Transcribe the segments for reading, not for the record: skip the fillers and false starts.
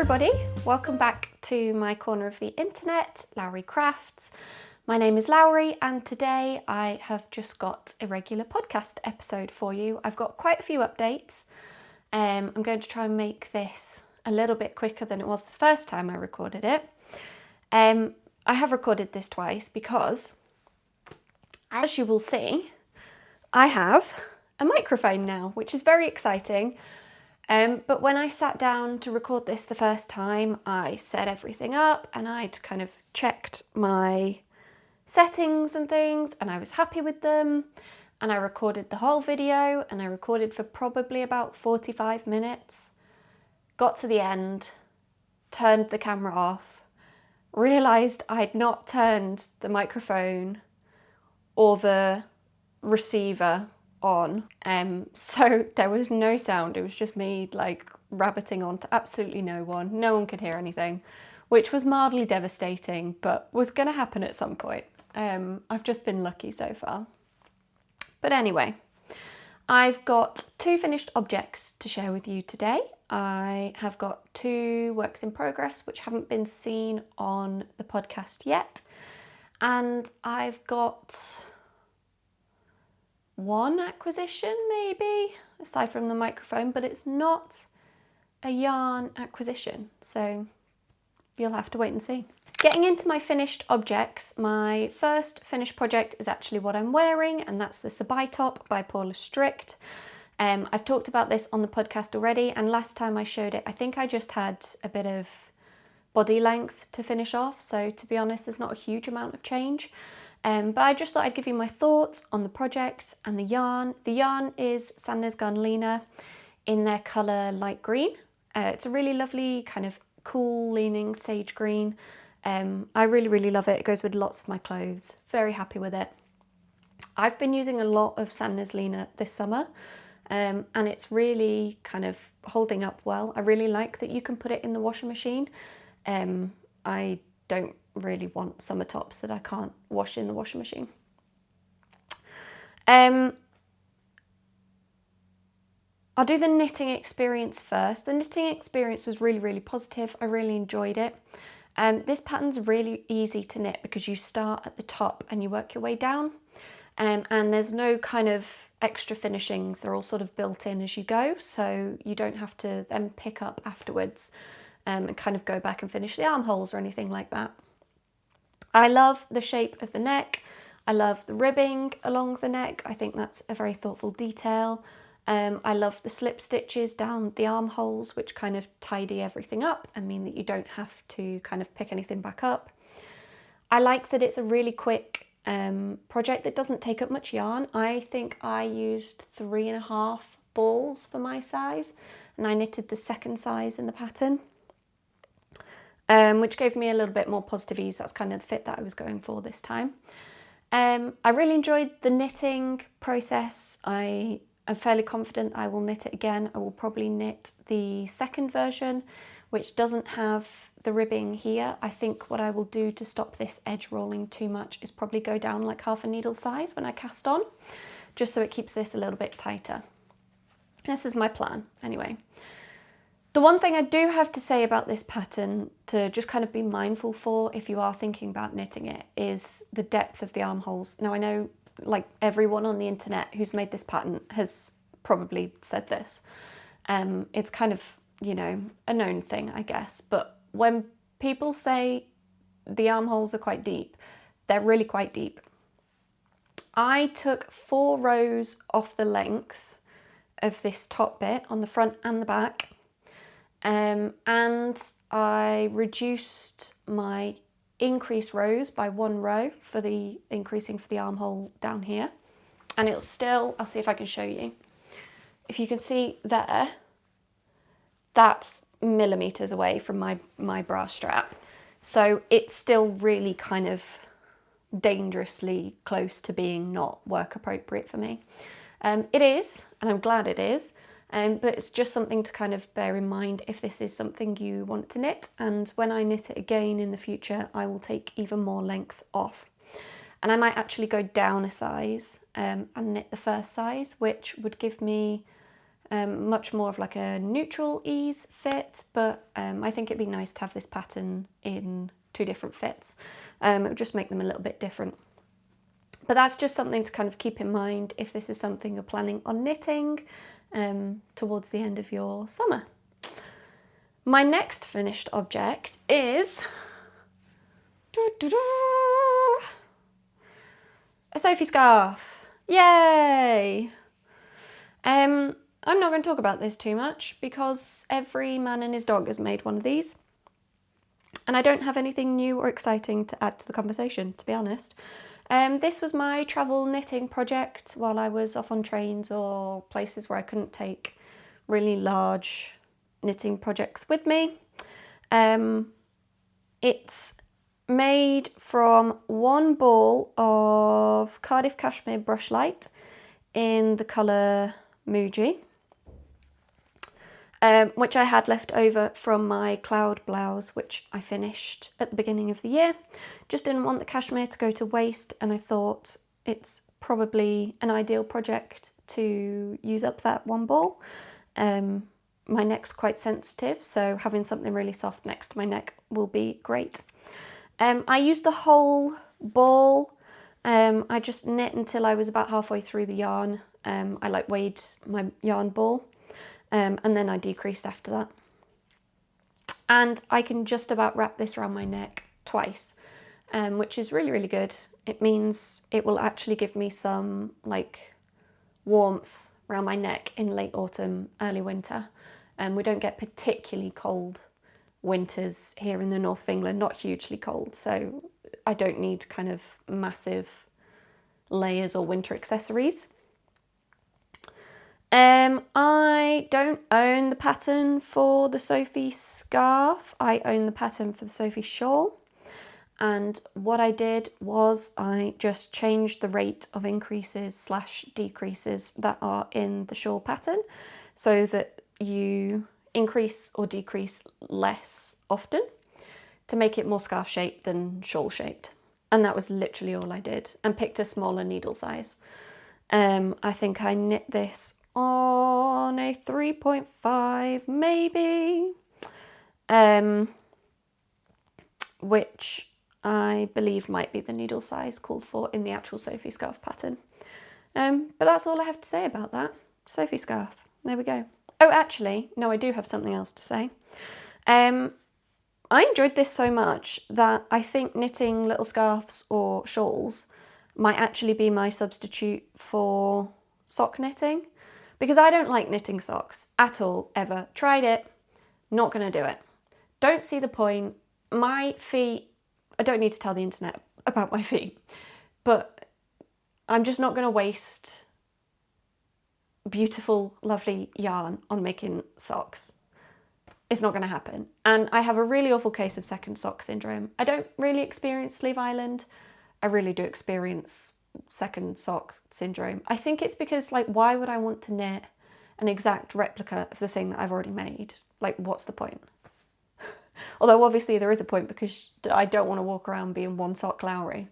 everybody, welcome back to my corner of the internet, Lowry Crafts. My name is Lowry and today I have just got a regular podcast episode for you. I've got quite a few updates. I'm going to try and make this a little bit quicker than it was the first time I recorded it. I have recorded this twice because, as you will see, I have a microphone now, which is very exciting. But when I sat down to record this the first time, I set everything up and I'd kind of checked my settings and things and I was happy with them. And I recorded the whole video and I recorded for probably about 45 minutes. Got to the end, turned the camera off, realised I'd not turned the microphone or the receiver on, so there was no sound. It was just me like rabbiting on to absolutely no one. No one could hear anything, which was mildly devastating, but was going to happen at some point. I've just been lucky so far. But anyway, I've got two finished objects to share with you today. I have got two works in progress which haven't been seen on the podcast yet, and I've got one acquisition maybe, aside from the microphone, but it's not a yarn acquisition, so you'll have to wait and see. Getting into my finished objects, my first finished project is actually what I'm wearing, and that's the Sabai top by Paulastrickt. I've talked about this on the podcast already, and last time I showed it, I think I just had a bit of body length to finish off, so to be honest, there's not a huge amount of change. But I just thought I'd give you my thoughts on the project and the yarn. The yarn is Sandnes Garn Lina in their colour light green. It's a really lovely kind of cool leaning sage green. I really love it. It goes with lots of my clothes. Very happy with it. I've been using a lot of Sandnes Lina this summer, and it's really kind of holding up well. I really like that you can put it in the washing machine. I don't really want summer tops that I can't wash in the washing machine. I'll do the knitting experience first. The knitting experience was really positive. I really enjoyed it. This pattern's really easy to knit because you start at the top and you work your way down, and there's no kind of extra finishings. They're all sort of built in as you go, so you don't have to then pick up afterwards and kind of go back and finish the armholes or anything like that. I love the shape of the neck. I love the ribbing along the neck. I think that's a very thoughtful detail. I love the slip stitches down the armholes, which kind of tidy everything up and mean that you don't have to kind of pick anything back up. I like that it's a really quick project that doesn't take up much yarn. I think I used 3.5 balls for my size, and I knitted the second size in the pattern. Which gave me a little bit more positive ease. That's kind of the fit that I was going for this time. I really enjoyed the knitting process. I am fairly confident I will knit it again. I will probably knit the second version, which doesn't have the ribbing here. I think what I will do to stop this edge rolling too much is probably go down like half a needle size when I cast on, just so it keeps this a little bit tighter. This is my plan anyway. The one thing I do have to say about this pattern to just kind of be mindful for if you are thinking about knitting it is the depth of the armholes. Now I know like everyone on the internet who's made this pattern has probably said this. It's kind of, you know, a known thing, I guess, but when people say the armholes are quite deep, they're really quite deep. I took 4 rows off the length of this top bit on the front and the back. And I reduced my increase rows by 1 row for the increasing for the armhole down here. And it'll still, I'll see if I can show you. If you can see there, that's millimeters away from my bra strap. So it's still really kind of dangerously close to being not work appropriate for me. It is, and I'm glad it is. But it's just something to kind of bear in mind if this is something you want to knit, and when I knit it again in the future I will take even more length off. And I might actually go down a size and knit the first size, which would give me much more of like a neutral ease fit, but I think it'd be nice to have this pattern in 2 different fits. It would just make them a little bit different. But that's just something to kind of keep in mind if this is something you're planning on knitting towards the end of your summer. My next finished object is a Sophie Scarf. Yay! I'm not going to talk about this too much because every man and his dog has made one of these. And I don't have anything new or exciting to add to the conversation, to be honest. This was my travel knitting project while I was off on trains or places where I couldn't take really large knitting projects with me. It's made from 1 ball of Cardiff Cashmere Brushlight in the colour Muji, which I had left over from my cloud blouse, which I finished at the beginning of the year. Just didn't want the cashmere to go to waste, and I thought it's probably an ideal project to use up that 1 ball. My neck's quite sensitive, so having something really soft next to my neck will be great. I used the whole ball. I just knit until I was about halfway through the yarn. I like weighed my yarn ball, and then I decreased after that. And I can just about wrap this around my neck twice, which is really, really good. It means it will actually give me some like warmth around my neck in late autumn, early winter. We don't get particularly cold winters here in the north of England, not hugely cold, so I don't need kind of massive layers or winter accessories. I don't own the pattern for the Sophie Scarf. I own the pattern for the Sophie Shawl. And what I did was I just changed the rate of increases / decreases that are in the shawl pattern so that you increase or decrease less often to make it more scarf shaped than shawl shaped. And that was literally all I did, and picked a smaller needle size. I think I knit this on a 3.5 maybe, which I believe might be the needle size called for in the actual Sophie Scarf pattern. But that's all I have to say about that. Sophie Scarf, there we go. Oh, actually, no, I do have something else to say. I enjoyed this so much that I think knitting little scarves or shawls might actually be my substitute for sock knitting, because I don't like knitting socks at all, ever. Tried it, not going to do it. Don't see the point. My feet, I don't need to tell the internet about my feet, but I'm just not going to waste beautiful, lovely yarn on making socks. It's not going to happen. And I have a really awful case of second sock syndrome. I don't really experience Sleeve Island. I really do experience second sock syndrome. I think it's because, like, why would I want to knit an exact replica of the thing that I've already made? Like, what's the point? Although obviously there is a point, because I don't want to walk around being one sock Lowry.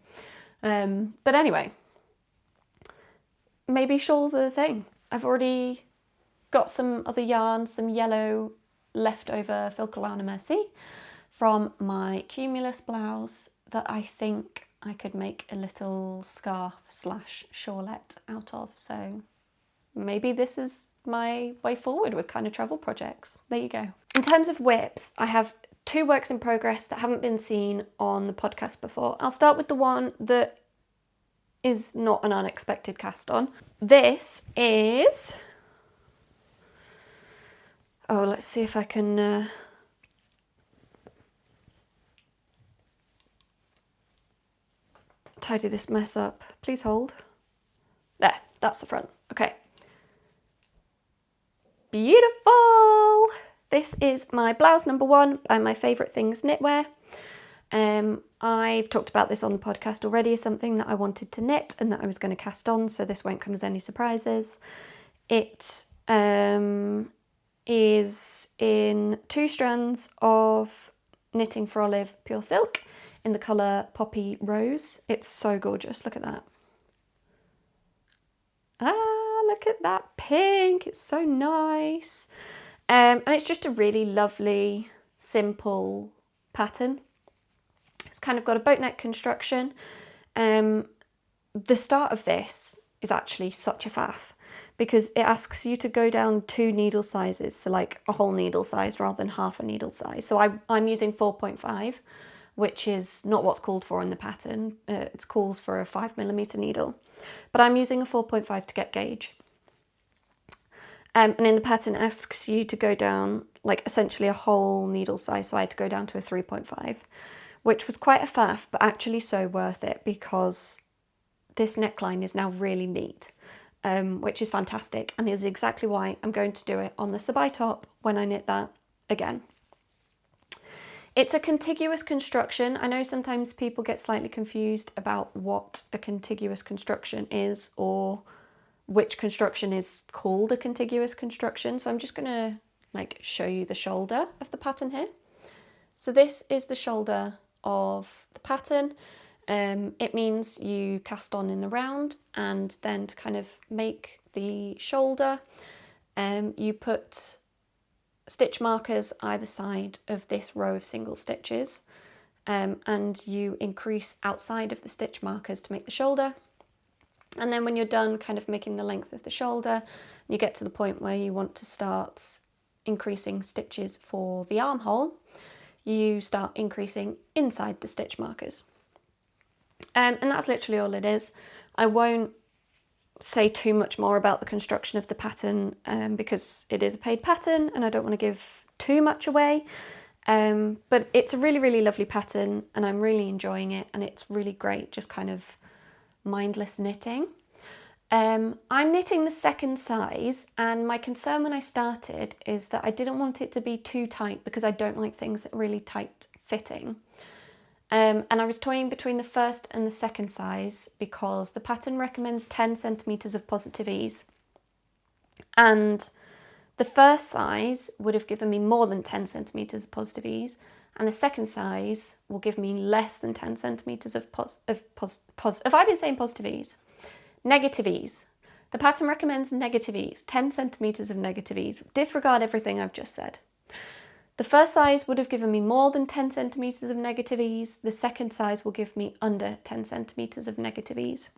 But anyway, maybe shawls are the thing. I've already got some other yarn, some yellow leftover Falklands Mercy from my Cumulus blouse that I think I could make a little scarf / shawlette out of. So maybe this is my way forward with kind of travel projects. There you go. In terms of whips, I have 2 works in progress that haven't been seen on the podcast before. I'll start with the one that is not an unexpected cast on. This is... oh, let's see if I can... tidy this mess up. Please hold. There, that's the front. Okay. Beautiful! This is my blouse number 1 by My Favourite Things Knitwear. I've talked about this on the podcast already as something that I wanted to knit and that I was going to cast on, so this won't come as any surprises. It is in 2 strands of Knitting for Olive pure silk in the colour Poppy Rose. It's so gorgeous, look at that. Ah, look at that pink. It's so nice. And it's just a really lovely, simple pattern. It's kind of got a boat neck construction. The start of this is actually such a faff because it asks you to go down 2 needle sizes, so like a whole needle size rather than half a needle size. So I'm using 4.5, which is not what's called for in the pattern. It calls for a 5mm needle, but I'm using a 4.5 to get gauge. And in the pattern it asks you to go down like essentially a whole needle size, so I had to go down to a 3.5, which was quite a faff, but actually so worth it because this neckline is now really neat, which is fantastic and is exactly why I'm going to do it on the Sabai top when I knit that again. It's a contiguous construction. I know sometimes people get slightly confused about what a contiguous construction is or which construction is called a contiguous construction. So I'm just going to like show you the shoulder of the pattern here. So this is the shoulder of the pattern. It means you cast on in the round, and then to kind of make the shoulder, you put stitch markers either side of this row of single stitches, and you increase outside of the stitch markers to make the shoulder. And then when you're done kind of making the length of the shoulder, you get to the point where you want to start increasing stitches for the armhole, you start increasing inside the stitch markers. And that's literally all it is. I won't say too much more about the construction of the pattern because it is a paid pattern and I don't want to give too much away. But it's a really, really lovely pattern and I'm really enjoying it, and it's really great, just kind of mindless knitting. I'm knitting the second size, and my concern when I started is that I didn't want it to be too tight because I don't like things that are really tight fitting. And I was toying between the first and the second size because the pattern recommends 10 centimetres of positive ease. And the first size would have given me more than 10 centimetres of positive ease, and the second size will give me less than 10 centimetres of have I been saying positive ease? Negative ease. The pattern recommends negative ease, 10 centimetres of negative ease. Disregard everything I've just said. The first size would have given me more than 10 centimetres of negative ease. The second size will give me under 10 centimetres of negative ease.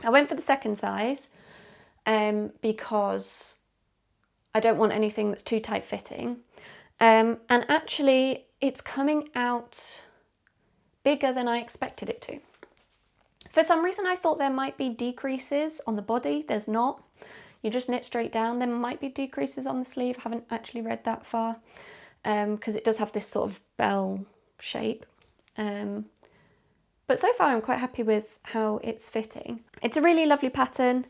I went for the second size because I don't want anything that's too tight fitting. And actually it's coming out bigger than I expected it to. For some reason I thought there might be decreases on the body. There's not. You just knit straight down. There might be decreases on the sleeve. I haven't actually read that far because it does have this sort of bell shape. But so far I'm quite happy with how it's fitting. It's a really lovely pattern.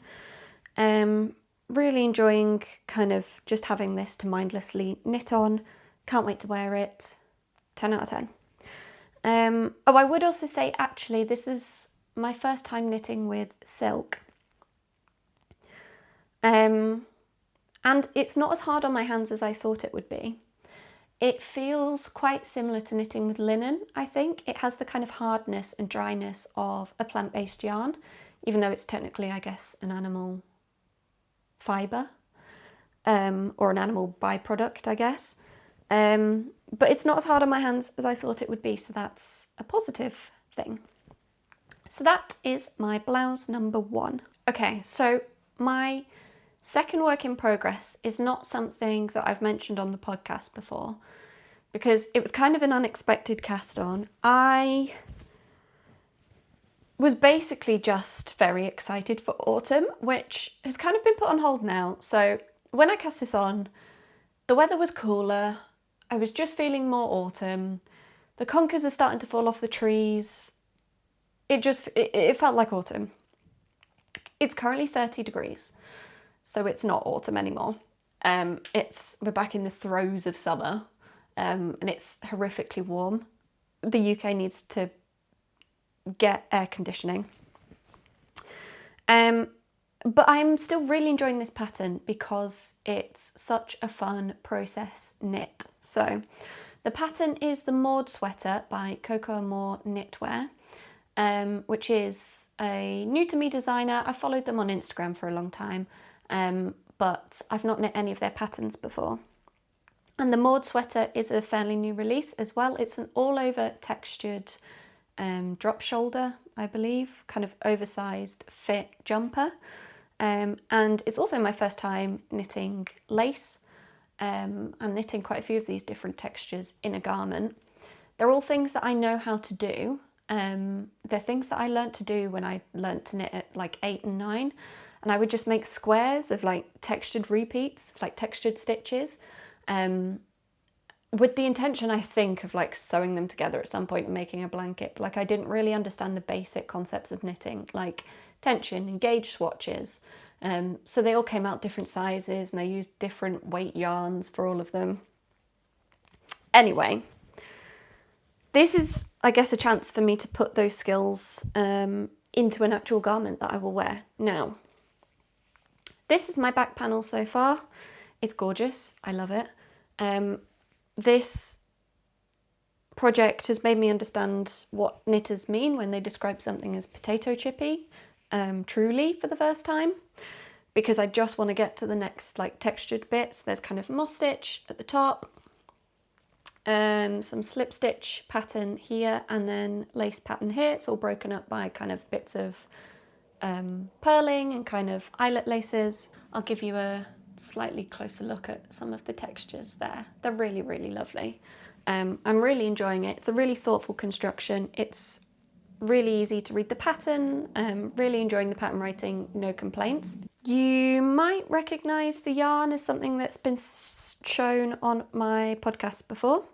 Really enjoying kind of just having this to mindlessly knit on. Can't wait to wear it. 10 out of 10. Oh, I would also say actually this is my first time knitting with silk. And it's not as hard on my hands as I thought it would be. It feels quite similar to knitting with linen, I think. It has the kind of hardness and dryness of a plant-based yarn, even though it's technically, I guess, an animal fibre or an animal byproduct, I guess. But it's not as hard on my hands as I thought it would be, so that's a positive thing. So that is my blouse number 1. Okay, so my second work in progress is not something that I've mentioned on the podcast before because it was kind of an unexpected cast on. I was basically just very excited for autumn, which has kind of been put on hold now. So when I cast this on, the weather was cooler. I was just feeling more autumn. The conkers are starting to fall off the trees. It felt like autumn. It's currently 30 degrees. So it's not autumn anymore. We're back in the throes of summer, and it's horrifically warm. The UK needs to get air conditioning. But I'm still really enjoying this pattern because it's such a fun process knit. So the pattern is the Maude sweater by Coco Amour Knitwear. which is a new to me designer. I followed them on Instagram for a long time, but I've not knit any of their patterns before. And the Maude sweater is a fairly new release as well. It's an all over textured drop shoulder, I believe, kind of oversized fit jumper. And it's also my first time knitting lace and knitting quite a few of these different textures in a garment. They're all things that I know how to do. They're things that I learnt to do when I learnt to knit at like 8 and 9. And I would just make squares of like textured repeats, like textured stitches, with the intention, I think, of like sewing them together at some point and making a blanket. But like I didn't really understand the basic concepts of knitting, like tension and gauge swatches. So they all came out different sizes and I used different weight yarns for all of them. Anyway, this is, I guess, a chance for me to put those skills into an actual garment that I will wear now. This is my back panel so far. It's gorgeous. I love it. This project has made me understand what knitters mean when they describe something as potato chippy, truly for the first time, because I just want to get to the next like textured bits. There's kind of moss stitch at the top, some slip stitch pattern here, and then lace pattern here. It's all broken up by kind of bits of purling and kind of eyelet laces. I'll give you a slightly closer look at some of the textures there. They're really, really lovely. I'm really enjoying it. It's a really thoughtful construction. It's really easy to read the pattern. Really enjoying the pattern writing, no complaints. You might recognise the yarn as something that's been shown on my podcast before.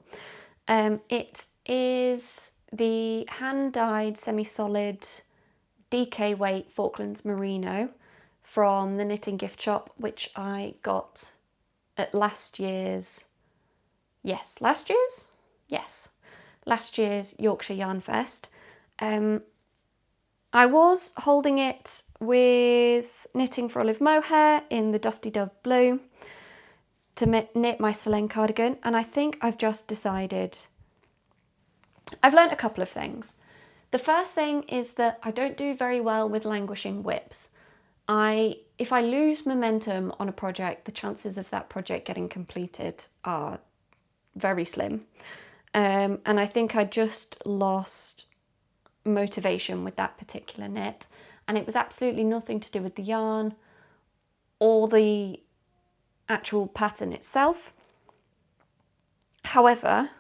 It is the hand-dyed semi-solid DK weight Falklands Merino from the Knitting Gift Shop, which I got at last year's Yorkshire Yarn Fest. I was holding it with Knitting for Olive Mohair in the Dusty Dove Blue to knit my Selene cardigan, and I think I've just decided, I've learnt a couple of things. The first thing is that I don't do very well with languishing whips. If I lose momentum on a project, the chances of that project getting completed are very slim. And I think I just lost motivation with that particular knit. And it was absolutely nothing to do with the yarn or the actual pattern itself. However,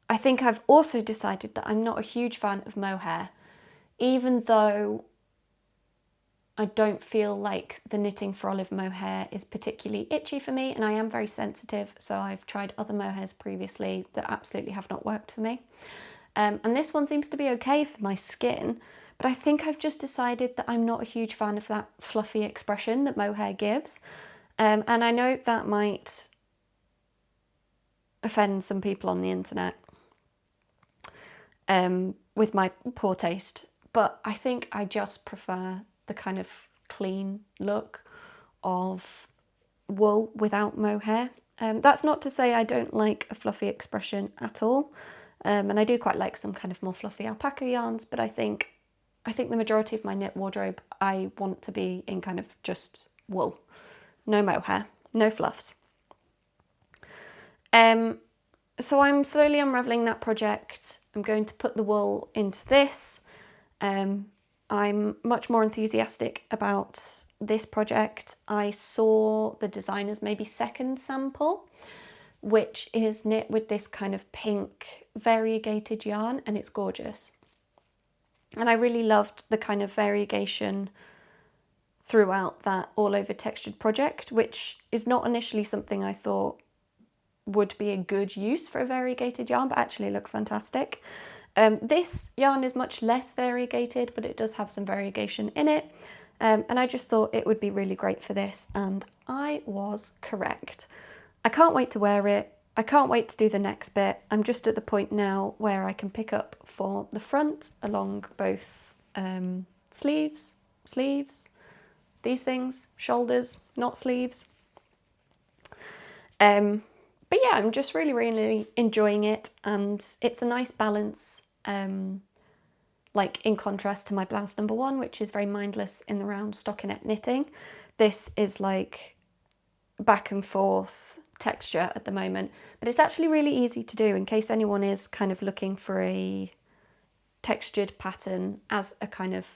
I think I've also decided that I'm not a huge fan of mohair, even though I don't feel like the Knitting for Olive mohair is particularly itchy for me, and I am very sensitive, so I've tried other mohairs previously that absolutely have not worked for me. And this one seems to be okay for my skin, but I think I've just decided that I'm not a huge fan of that fluffy expression that mohair gives. And I know that might offend some people on the internet with my poor taste, but I think I just prefer the kind of clean look of wool without mohair. That's not to say I don't like a fluffy expression at all, and I do quite like some kind of more fluffy alpaca yarns, but I think the majority of my knit wardrobe I want to be in kind of just wool, no mohair, no fluffs. So I'm slowly unravelling that project. I'm going to put the wool into this. I'm much more enthusiastic about this project. I saw the designer's maybe second sample, which is knit with this kind of pink variegated yarn, and it's gorgeous. And I really loved the kind of variegation throughout that all over textured project, which is not initially something I thought would be a good use for a variegated yarn, but actually looks fantastic. This yarn is much less variegated, but it does have some variegation in it. And I just thought it would be really great for this, and I was correct. I can't wait to wear it. I can't wait to do the next bit. I'm just at the point now where I can pick up for the front along both sleeves, these things, shoulders, not sleeves. But yeah, I'm just really, really enjoying it, and it's a nice balance like in contrast to my blouse number 1, which is very mindless in the round stockinette knitting. This is like back and forth texture at the moment, but it's actually really easy to do in case anyone is kind of looking for a textured pattern as a kind of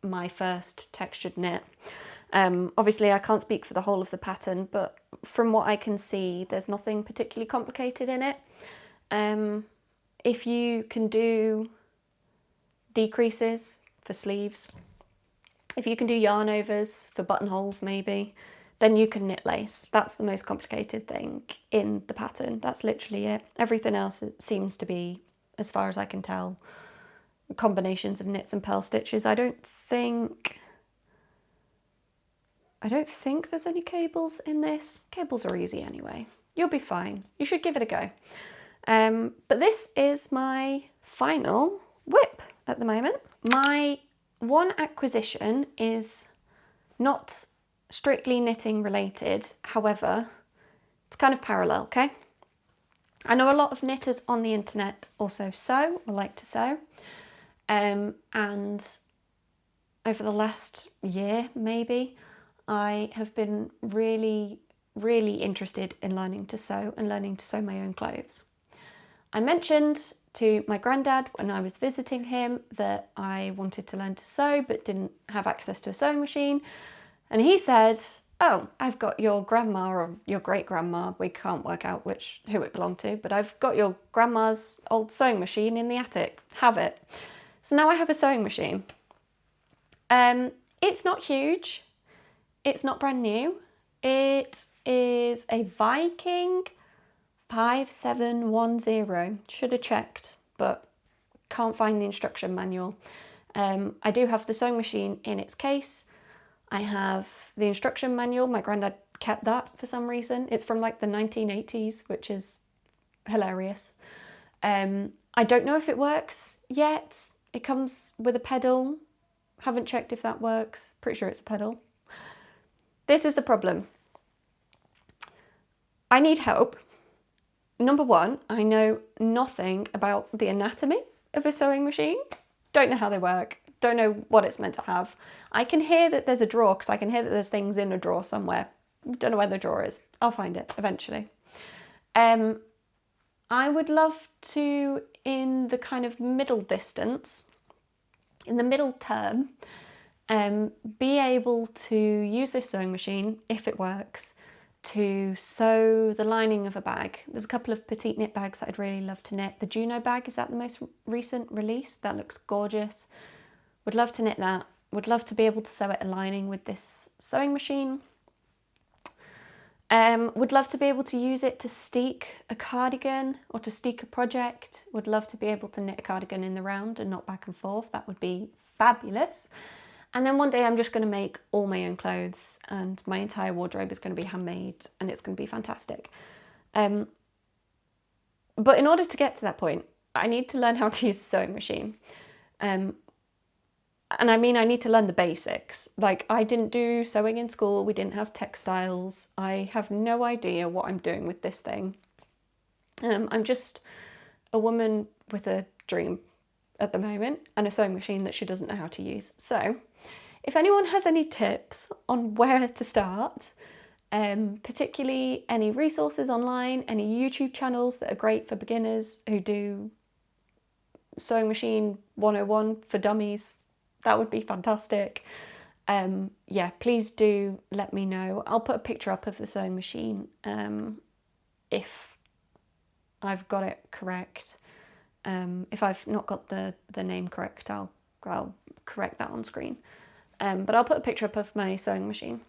my first textured knit. Obviously I can't speak for the whole of the pattern, but from what I can see, there's nothing particularly complicated in it. If you can do decreases for sleeves, if you can do yarn overs for buttonholes maybe, then you can knit lace. That's the most complicated thing in the pattern. That's literally it. Everything else seems to be, as far as I can tell, combinations of knits and purl stitches. I don't think there's any cables in this. Cables are easy anyway. You'll be fine. You should give it a go. But this is my final whip at the moment. My one acquisition is not strictly knitting related, however, it's kind of parallel, okay? I know a lot of knitters on the internet also sew or like to sew, and over the last year maybe, I have been really interested in learning to sew and learning to sew my own clothes. I mentioned to my granddad when I was visiting him that I wanted to learn to sew but didn't have access to a sewing machine, and he said, oh, I've got your grandma or your great-grandma, we can't work out who it belonged to, but I've got your grandma's old sewing machine in the attic, have it. So now I have a sewing machine. It's not huge, it's not brand new, it is a Viking 5710, should have checked, but can't find the instruction manual. I do have the sewing machine in its case. I have the instruction manual, my granddad kept that for some reason. It's from like the 1980s, which is hilarious. I don't know if it works yet. It comes with a pedal. Haven't checked if that works. Pretty sure it's a pedal. This is the problem. I need help. Number one, I know nothing about the anatomy of a sewing machine. Don't know how they work. Don't know what it's meant to have. I can hear that there's a drawer because I can hear that there's things in a drawer somewhere. Don't know where the drawer is. I'll find it eventually. I would love to, in the kind of middle distance, in the middle term, be able to use this sewing machine, if it works, to sew the lining of a bag. There's a couple of PetiteKnit bags that I'd really love to knit. The Juno bag, is that the most recent release? That looks gorgeous. Would love to knit that. Would love to be able to sew it a lining with this sewing machine. Would love to be able to use it to steek a cardigan or to steek a project. Would love to be able to knit a cardigan in the round and not back and forth. That would be fabulous. And then one day I'm just going to make all my own clothes and my entire wardrobe is going to be handmade and it's going to be fantastic. But in order to get to that point, I need to learn how to use a sewing machine. And I mean, I need to learn the basics. Like, I didn't do sewing in school, we didn't have textiles. I have no idea what I'm doing with this thing. I'm just a woman with a dream at the moment and a sewing machine that she doesn't know how to use. So, if anyone has any tips on where to start, particularly any resources online, any YouTube channels that are great for beginners who do sewing machine 101 for dummies, that would be fantastic. Yeah, please do let me know. I'll put a picture up of the sewing machine if I've got it correct. If I've not got the name correct, I'll correct that on screen. But I'll put a picture up of my sewing machine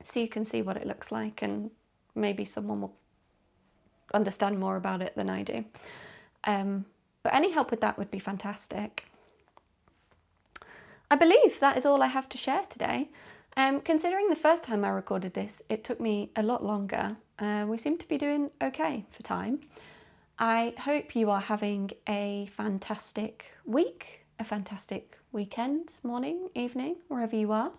so you can see what it looks like and maybe someone will understand more about it than I do. But any help with that would be fantastic. I believe that is all I have to share today. Considering the first time I recorded this, it took me a lot longer. We seem to be doing okay for time. I hope you are having a fantastic week, a fantastic weekend, morning, evening, wherever you are.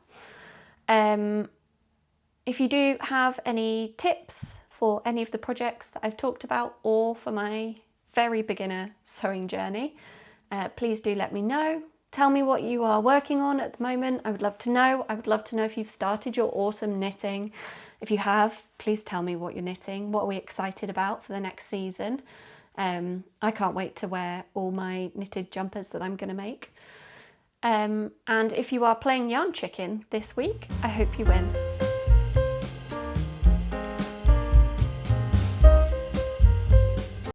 If you do have any tips for any of the projects that I've talked about or for my very beginner sewing journey, please do let me know. Tell me what you are working on at the moment. I would love to know. I would love to know if you've started your autumn knitting. If you have, please tell me what you're knitting. What are we excited about for the next season? I can't wait to wear all my knitted jumpers that I'm going to make. And if you are playing Yarn Chicken this week, I hope you win.